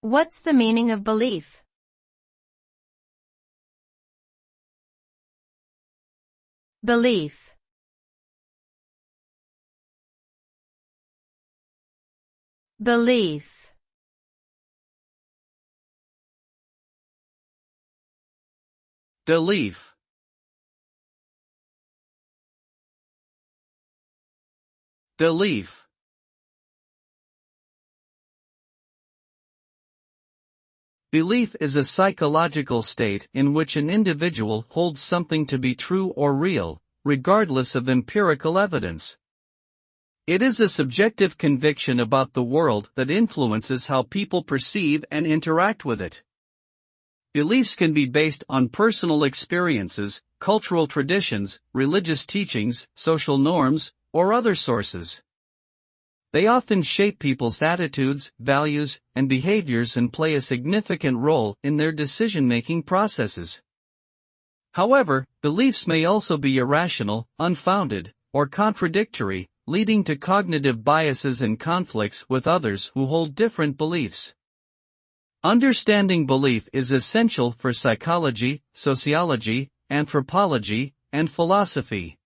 What's the meaning of belief? Belief. Belief. Belief. Belief. Belief is a psychological state in which an individual holds something to be true or real, regardless of empirical evidence. It is a subjective conviction about the world that influences how people perceive and interact with it. Beliefs can be based on personal experiences, cultural traditions, religious teachings, social norms, or other sources. They often shape people's attitudes, values, and behaviors and play a significant role in their decision-making processes. However, beliefs may also be irrational, unfounded, or contradictory, leading to cognitive biases and conflicts with others who hold different beliefs. Understanding belief is essential for psychology, sociology, anthropology, and philosophy.